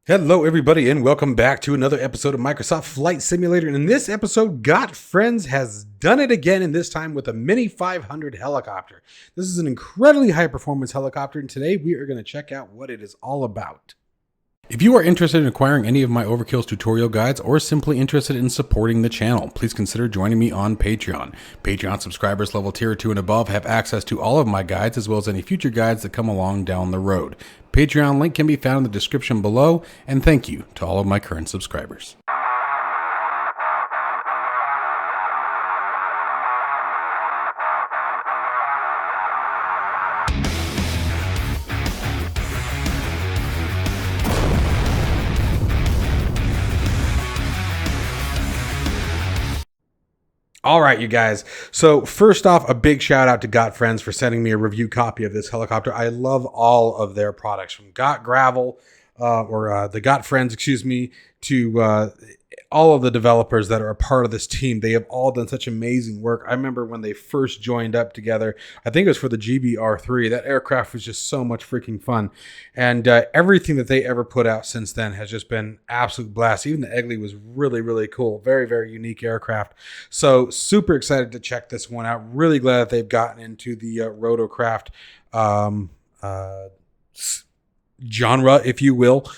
Hello, everybody, and welcome back to another episode of Microsoft Flight Simulator. And in this episode, GotFriends has done it again, and this time with a Mini 500 helicopter. This is an incredibly high-performance helicopter, and today we are going to check out what it is all about. If you are interested in acquiring any of my Overkills tutorial guides or simply interested in supporting the channel, please consider joining me on Patreon. Patreon subscribers level tier 2 and above have access to all of my guides as well as any future guides that come along down the road. Patreon link can be found in the description below, and thank you to all of my current subscribers. All right, you guys. So first off, a big shout out to GotFriends for sending me a review copy of this helicopter. I love all of their products, from Got Gravel, the GotFriends, to all of the developers that are a part of this team. They have all done such amazing work. I remember when they first joined up together, I think it was for the GBR3. That aircraft was just so much freaking fun. And everything that they ever put out since then has just been absolute blast. Even the Egli was really, really cool. Very, very unique aircraft. So super excited to check this one out. Really glad that they've gotten into the rotorcraft genre, if you will,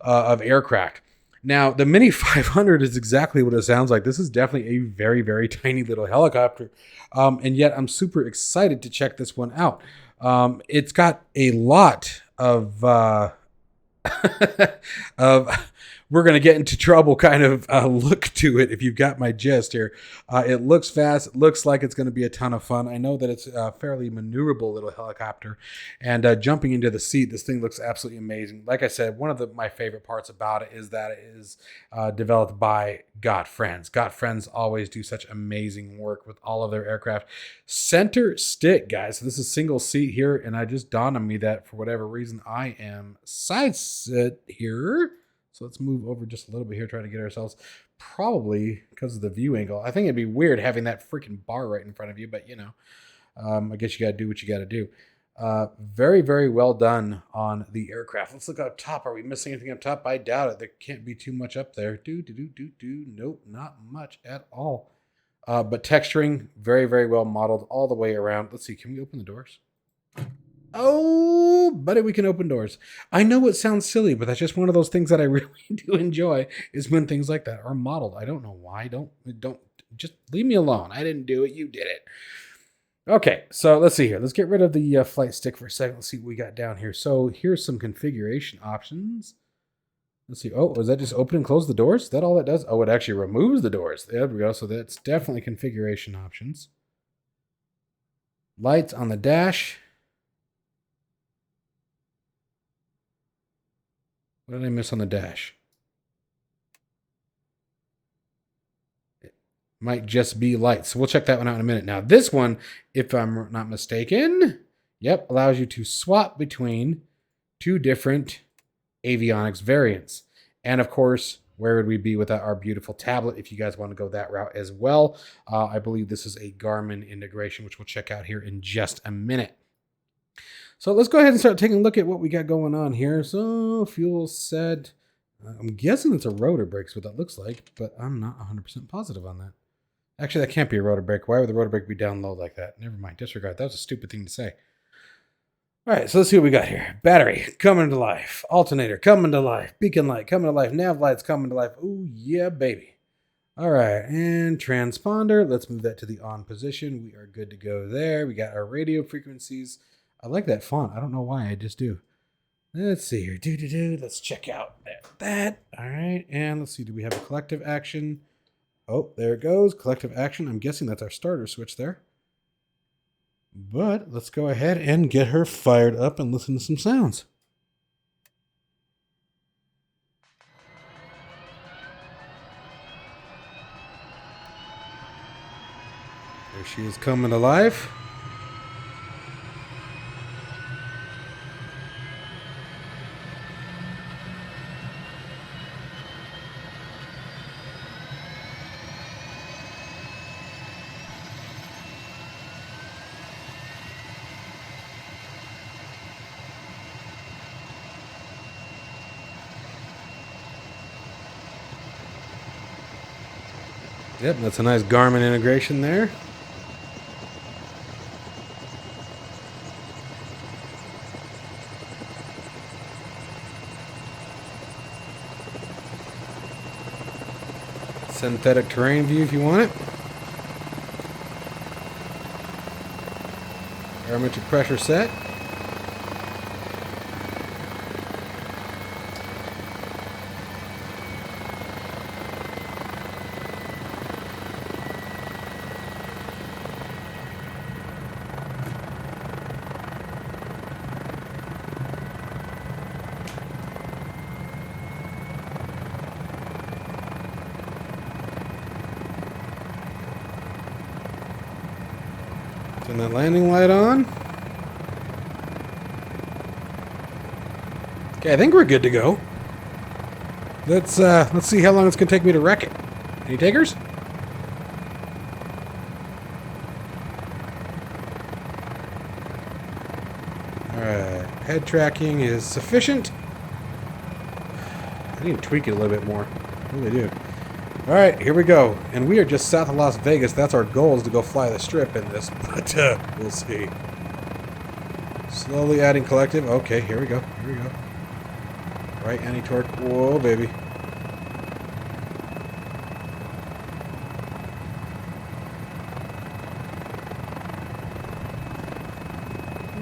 of aircraft. Now, the Mini 500 is exactly what it sounds like. This is definitely a very, very tiny little helicopter. And yet I'm super excited to check this one out. It's got a lot of we're going to get into trouble kind of look to it, if you've got my gist here. It looks fast. It looks like it's going to be a ton of fun. I know that it's a fairly maneuverable little helicopter. And jumping into the seat, this thing looks absolutely amazing. Like I said, one of my favorite parts about it is that it is developed by GotFriends. GotFriends always do such amazing work with all of their aircraft. Center stick, guys. So this is single seat here, and I just dawned on me that for whatever reason, I am side sit here. So let's move over just a little bit here, try to get ourselves, probably because of the view angle. I think it'd be weird having that freaking bar right in front of you, but you know, I guess you got to do what you got to do. Very, very well done on the aircraft. Let's look up top. Are we missing anything up top? I doubt it. There can't be too much up there. Nope, not much at all. But texturing, very, very well modeled all the way around. Let's see. Can we open the doors? Oh, buddy, we can open doors. I know it sounds silly, but that's just one of those things that I really do enjoy, is when things like that are modeled. I don't know why. Don't just leave me alone. I didn't do it. You did it. Okay, so let's see here. Let's get rid of the flight stick for a second. Let's see what we got down here. So here's some configuration options. Let's see. Oh, does that just open and close the doors? Is that all that does? Oh, it actually removes the doors. There we go. So that's definitely configuration options. Lights on the dash. What did I miss on the dash? It might just be lights. So we'll check that one out in a minute. Now, this one, if I'm not mistaken, yep, allows you to swap between two different avionics variants. And of course, where would we be without our beautiful tablet if you guys want to go that route as well? I believe this is a Garmin integration, which we'll check out here in just a minute. So let's go ahead and start taking a look at what we got going on here. So fuel set. I'm guessing it's a rotor brake is what that looks like, but I'm not 100% positive on that. Actually, that can't be a rotor brake. Why would the rotor brake be down low like that? Never mind. Disregard. That was a stupid thing to say. All right, so let's see what we got here. Battery coming to life. Alternator coming to life. Beacon light coming to life. Nav lights coming to life. Ooh, yeah, baby. All right, and transponder. Let's move that to the on position. We are good to go there. We got our radio frequencies. I like that font. I don't know why. I just do. Let's see here. Let's check out that. All right. And let's see. Do we have a collective action? Oh, there it goes. Collective action. I'm guessing that's our starter switch there. But let's go ahead and get her fired up and listen to some sounds. There she is coming to life. Yep, that's a nice Garmin integration there. Synthetic terrain view if you want it. Barometric pressure set. Turn that landing light on. Okay, I think we're good to go. Let's see how long it's gonna take me to wreck it. Any takers? Alright, head tracking is sufficient. I need to tweak it a little bit more. I really do. Alright, here we go. And we are just south of Las Vegas. That's our goal, is to go fly the strip in this. But we'll see. Slowly adding collective. Okay, here we go. Here we go. Right anti-torque. Whoa, baby.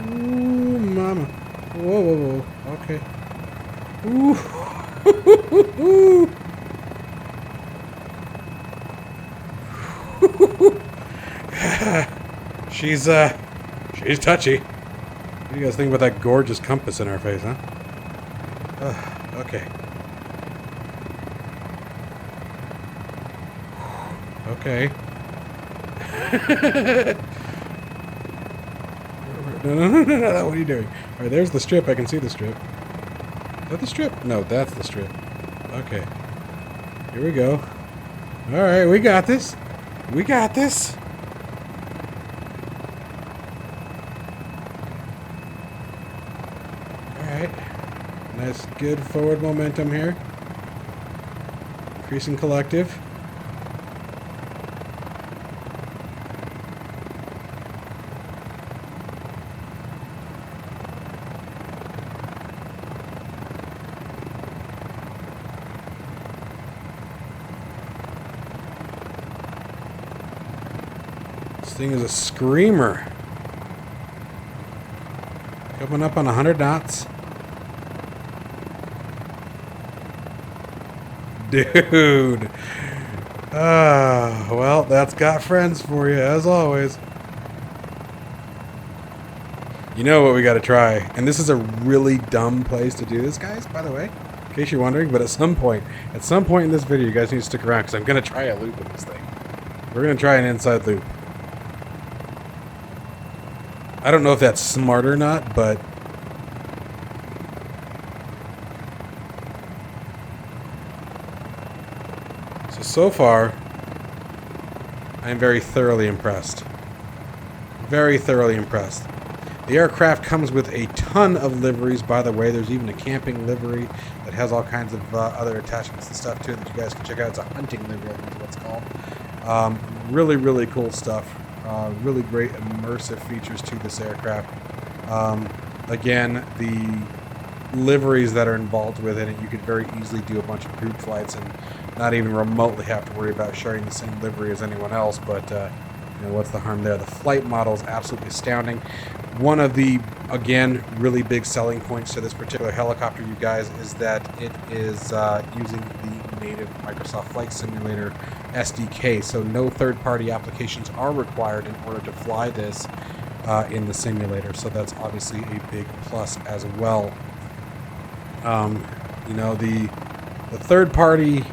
Ooh, mama. Whoa, whoa, whoa. Okay. Ooh. She's touchy. What do you guys think about that gorgeous compass in our face, huh? Okay. Okay. No, what are you doing? Alright, there's the strip. I can see the strip. Is that the strip? No, that's the strip. Okay. Here we go. Alright, we got this. We got this. Alright. Nice, good forward momentum here. Increasing collective. This thing is a screamer. Coming up on 100 knots. Dude. Well, that's GotFriends for you, as always. You know what we got to try. And this is a really dumb place to do this, guys, by the way. In case you're wondering. But at some point in this video, you guys need to stick around, because I'm going to try a loop in this thing. We're going to try an inside loop. I don't know if that's smart or not, but... So far, I am very thoroughly impressed. Very thoroughly impressed. The aircraft comes with a ton of liveries, by the way. There's even a camping livery that has all kinds of other attachments and stuff to it that you guys can check out. It's a hunting livery, I think is what it's called. Really, really cool stuff. Really great immersive features to this aircraft. Again, the liveries that are involved with it, you could very easily do a bunch of group flights and not even remotely have to worry about sharing the same livery as anyone else, but you know, what's the harm there? The flight model is absolutely astounding. One of the, again, really big selling points to this particular helicopter, you guys, is that it is using the native Microsoft Flight Simulator SDK, so no third-party applications are required in order to fly this in the simulator, so that's obviously a big plus as well. You know, the third-party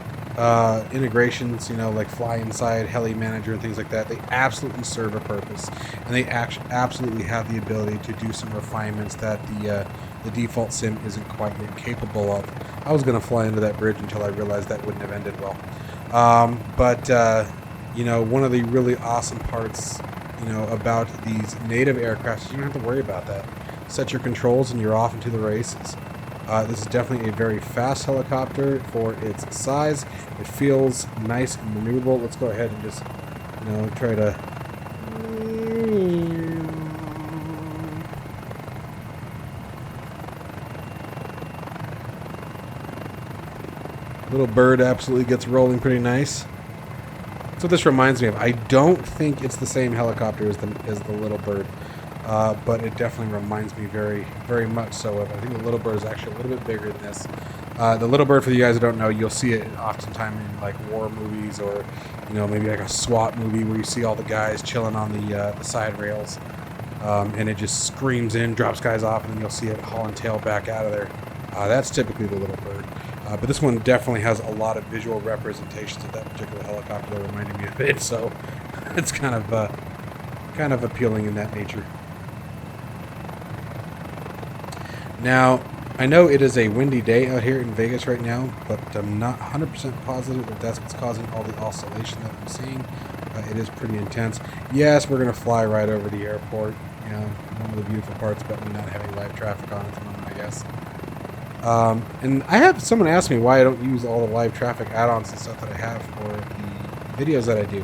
integrations, you know, like Fly Inside, Heli Manager, and things like that, they absolutely serve a purpose, and they absolutely have the ability to do some refinements that the default sim isn't quite yet capable of. I was going to fly into that bridge until I realized that wouldn't have ended well. You know, one of the really awesome parts, you know, about these native aircraft is you don't have to worry about that. Set your controls and you're off into the races. This is definitely a very fast helicopter for its size. It feels nice and maneuverable. Let's go ahead and just, try to... Little bird absolutely gets rolling pretty nice. That's what this reminds me of. I don't think it's the same helicopter as the little bird, but it definitely reminds me very, very much so of it. I think the little bird is actually a little bit bigger than this. The little bird, for you guys who don't know, you'll see it oftentimes in like war movies or, maybe like a SWAT movie where you see all the guys chilling on the side rails, and it just screams in, drops guys off, and then you'll see it hauling tail back out of there. That's typically the little bird. But this one definitely has a lot of visual representations of that particular helicopter that reminded me of it, so it's kind of appealing in that nature. Now, I know it is a windy day out here in Vegas right now, but I'm not 100% positive that that's what's causing all the oscillation that I'm seeing. It is pretty intense. Yes, we're going to fly right over the airport. One of the beautiful parts about me not having live traffic on at the moment, I guess. And I have someone ask me why I don't use all the live traffic add-ons and stuff that I have for the videos that I do.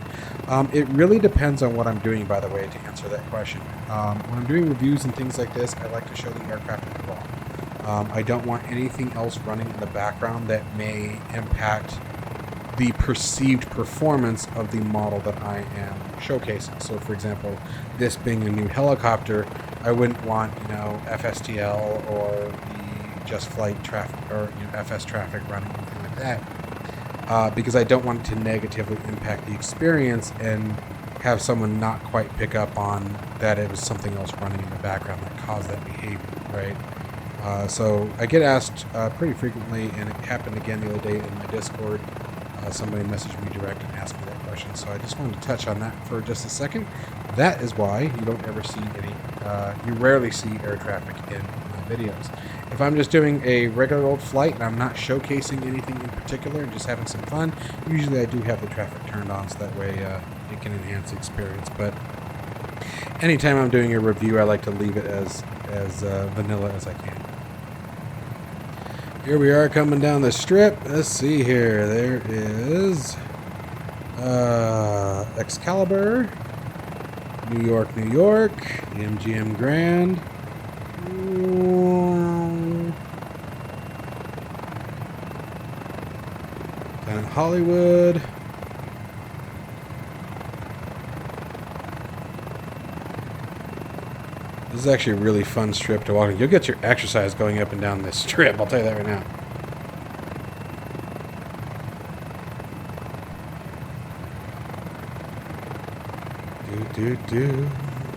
It really depends on what I'm doing, by the way, to answer that question. When I'm doing reviews and things like this, I like to show the aircraft in raw. I don't want anything else running in the background that may impact the perceived performance of the model that I am showcasing. So, for example, this being a new helicopter, I wouldn't want, FSTL or the Just Flight traffic or FS traffic running, anything like that, because I don't want it to negatively impact the experience and have someone not quite pick up on that it was something else running in the background that caused that behavior, right? So I get asked pretty frequently, and it happened again the other day in my Discord. Somebody messaged me direct and asked me that question, so I just wanted to touch on that for just a second. That is why you don't ever see you rarely see air traffic in my videos. If I'm just doing a regular old flight and I'm not showcasing anything in particular and just having some fun, usually I do have the traffic turned on so that way it can enhance the experience. But anytime I'm doing a review, I like to leave it as vanilla as I can. Here we are coming down the strip. Let's see here. There is Excalibur, New York, New York, the MGM Grand. Down in Hollywood. This is actually a really fun strip to walk in. You'll get your exercise going up and down this strip, I'll tell you that right now.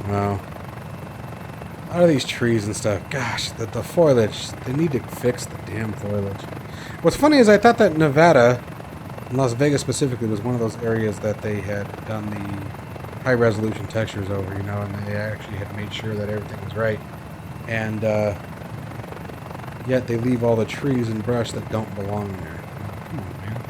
Wow. A lot of these trees and stuff. Gosh, the foliage. They need to fix the damn foliage. What's funny is I thought that Nevada, and Las Vegas specifically, was one of those areas that they had done the high-resolution textures over, and they actually had made sure that everything was right. And yet they leave all the trees and brush that don't belong there. Come on, man.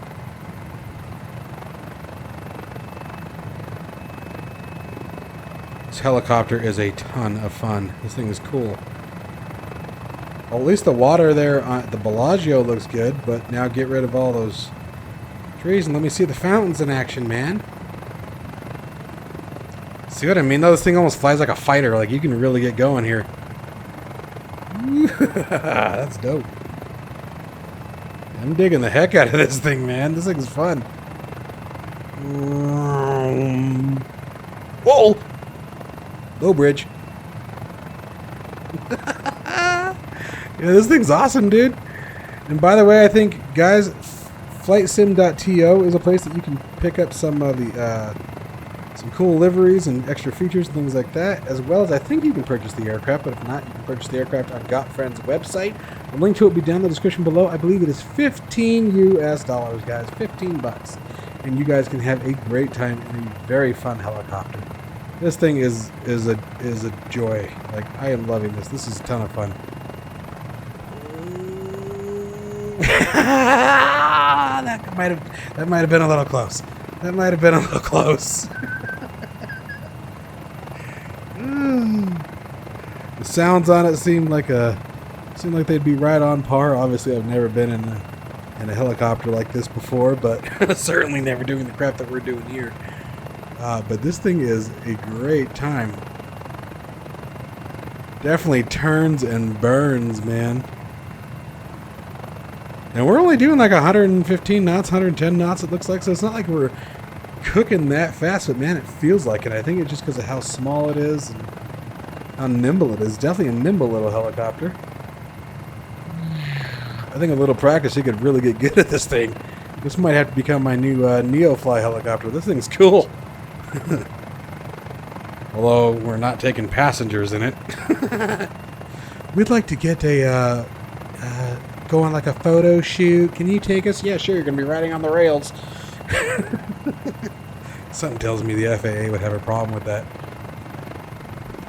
This helicopter is a ton of fun. This thing is cool. Well, at least the water there at the Bellagio looks good, but now get rid of all those trees and let me see the fountains in action, man. See what I mean? Though this thing almost flies like a fighter. Like, you can really get going here. That's dope. I'm digging the heck out of this thing, man. This thing's fun. Whoa! Low bridge. Yeah, this thing's awesome, dude. And by the way, I think, guys, flightsim.to is a place that you can pick up some of the some cool liveries and extra features and things like that, as well as I think you can purchase the aircraft, but if not, you can purchase the aircraft on GotFriends' website. The link to it will be down in the description below. I believe it is $15 US, guys, $15, and you guys can have a great time in a very fun helicopter. This thing is a joy. Like, I am loving this. This is a ton of fun. That might have been a little close. That might have been a little close. The sounds on it seem like a Seemed like they'd be right on par. Obviously, I've never been in a helicopter like this before, but certainly never doing the crap that we're doing here. But this thing is a great time. Definitely turns and burns, man. And we're only doing like 115 knots, 110 knots, it looks like. So it's not like we're cooking that fast, but man, it feels like it. I think it's just because of how small it is and how nimble it is. Definitely a nimble little helicopter. I think a little practice, you could really get good at this thing. This might have to become my new Neofly helicopter. This thing's cool. Although we're not taking passengers in it. We'd like to get a go on like a photo shoot. Can you take us? Yeah, sure. You're gonna be riding on the rails. Something tells me the FAA would have a problem with that.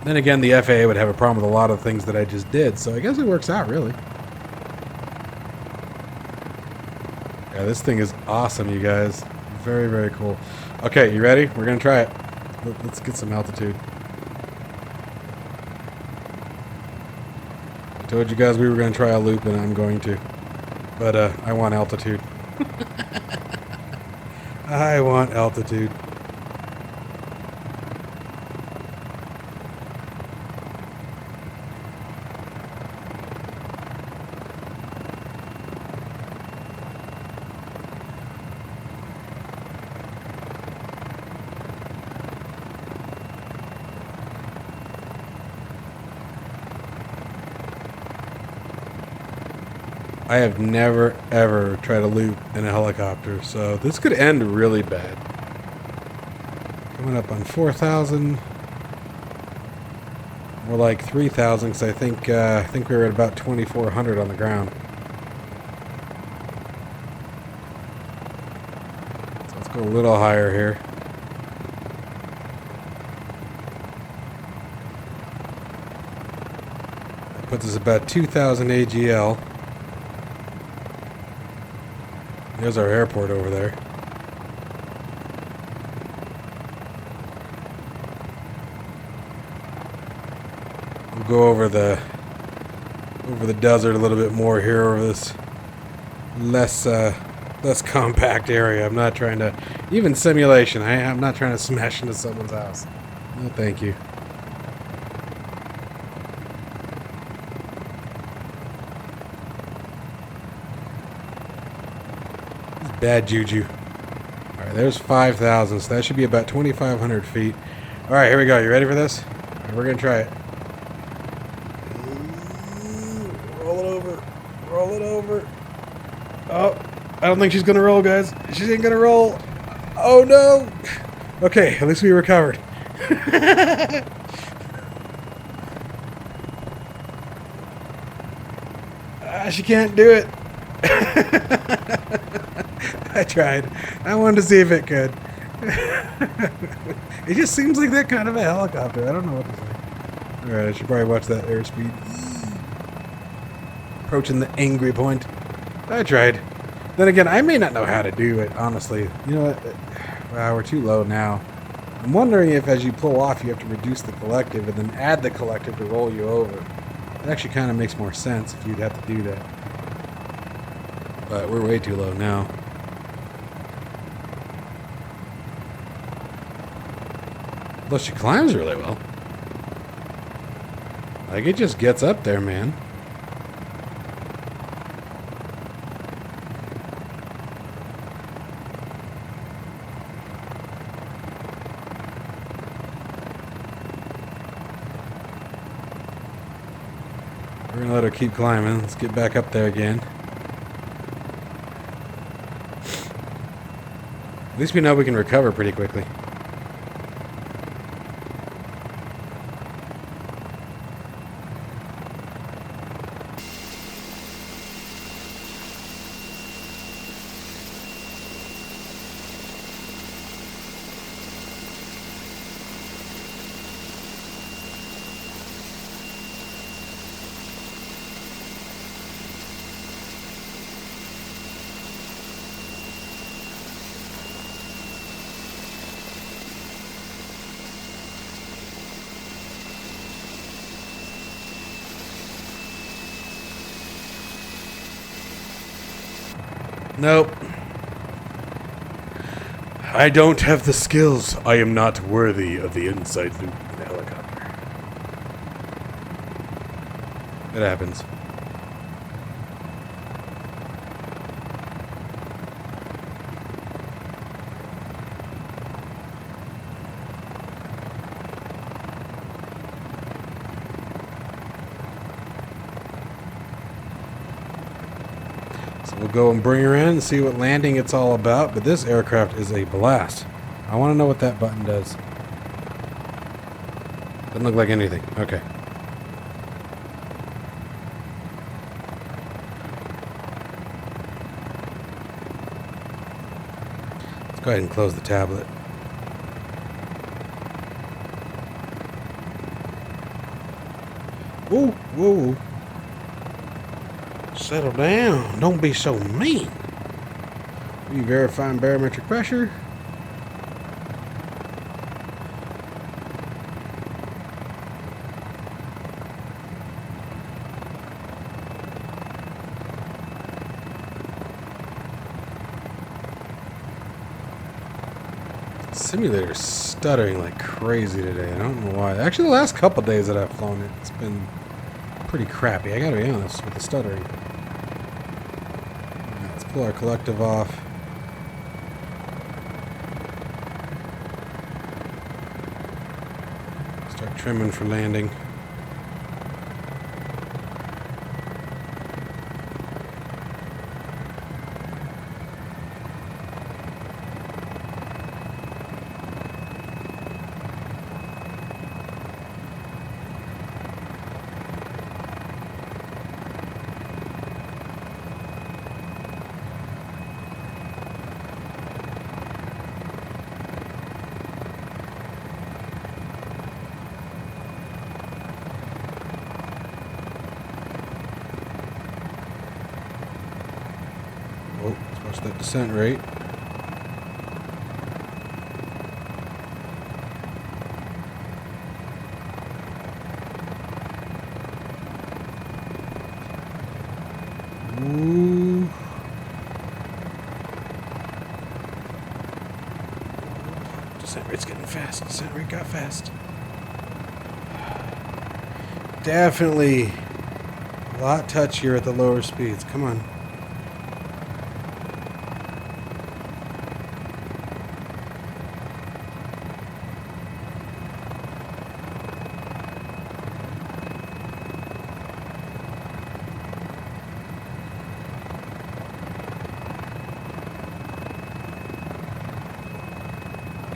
Then again, the FAA would have a problem with a lot of things that I just did. So I guess it works out, really. Yeah, this thing is awesome, you guys. Very, very cool. Okay, you ready? We're gonna try it. Let's get some altitude. I told you guys we were gonna try a loop, and I'm going to. But I want altitude. I want altitude. I have never, ever tried a loop in a helicopter, so this could end really bad. Coming up on 4,000. More like 3,000, because I think we were at about 2,400 on the ground. So let's go a little higher here. That puts us about 2,000 AGL. There's our airport over there. We'll go over the desert a little bit more here, over this less compact area. I'm not trying to, even simulation, I'm not trying to smash into someone's house. No, thank you. Bad juju. Alright, there's 5,000, so that should be about 2,500 feet. Alright, here we go. You ready for this? Right, we're going to try it. Roll it over. Roll it over. Oh, I don't think she's going to roll, guys. She ain't going to roll. Oh, no. Okay, at least we recovered. She can't do it. I tried. I wanted to see if it could. It just seems like that kind of a helicopter. I don't know what to say. Alright, I should probably watch that airspeed. Approaching the angry point. I tried. Then again, I may not know how to do it, honestly. You know what? Wow, we're too low now. I'm wondering if as you pull off, you have to reduce the collective and then add the collective to roll you over. It actually kind of makes more sense if you'd have to do that. But we're way too low now. Although she climbs really well. Like, it just gets up there, man. We're gonna let her keep climbing. Let's get back up there again. At least we know we can recover pretty quickly. Nope. I don't have the skills. I am not worthy of the inside loop in the helicopter. It happens. We'll go and bring her in and see what landing it's all about, but this aircraft is a blast. I want to know what that button does. Doesn't look like anything. Okay. Let's go ahead and close the tablet. Whoa, whoa. Settle down. Don't be so mean. Are you verifying barometric pressure? Simulator's stuttering like crazy today. I don't know why. Actually, the last couple days that I've flown it, it's been pretty crappy. I gotta be honest with the stuttering. Let's pull our collective off. Start trimming for landing. Watch that descent rate. Ooh. Descent rate's getting fast. Descent rate got fast. Definitely a lot touchier at the lower speeds. Come on.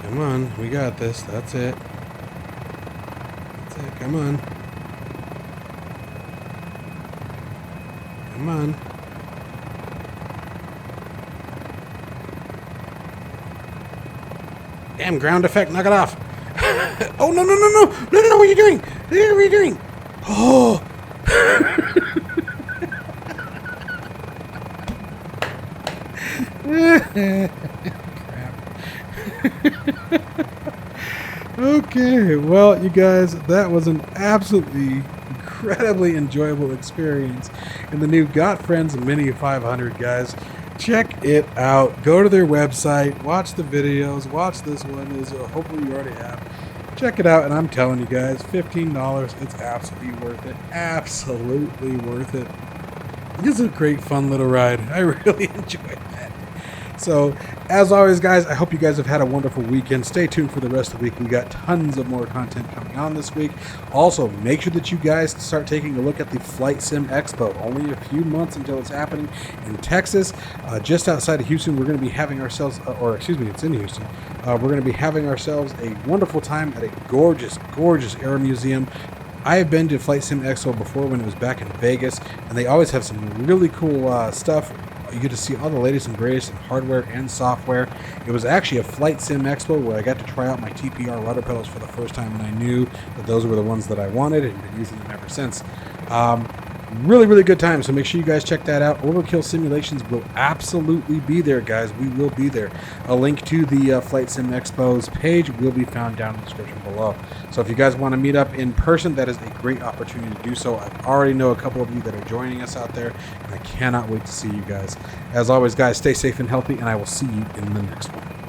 Come on, we got this. That's it. That's it. Come on. Come on. Damn, ground effect. Knock it off. Oh, no, no, no, no. No, no, no. What are you doing? What are you doing? Oh. Okay, well, you guys, that was an absolutely incredibly enjoyable experience in the new GotFriends Mini 500, guys. Check it out. Go to their website, watch the videos, watch this one. Hopefully you already have. Check it out, and I'm telling you guys, $15, it's absolutely worth it. Absolutely worth it. This is a great, fun little ride. I really enjoyed that. So, as always, guys, I hope you guys have had a wonderful weekend. Stay tuned for the rest of the week. We got tons of more content coming on this week. Also, make sure that you guys start taking a look at the Flight Sim Expo. Only a few months until it's happening in Texas, just outside of Houston. We're going to be having ourselves, it's in Houston. We're going to be having ourselves a wonderful time at a gorgeous, gorgeous air museum. I have been to Flight Sim Expo before when it was back in Vegas, and they always have some really cool stuff. You get to see all the latest and greatest in hardware and software. It was actually a Flight Sim Expo where I got to try out my TPR rudder pedals for the first time, and I knew that those were the ones that I wanted and been using them ever since. Really, really good time. So make sure you guys check that out. Overkill Simulations will absolutely be there, guys. We will be there. A link to the Flight Sim Expo's page will be found down in the description below. So if you guys want to meet up in person, that is a great opportunity to do so. I already know a couple of you that are joining us out there, and I cannot wait to see you guys. As always, guys, stay safe and healthy, and I will see you in the next one.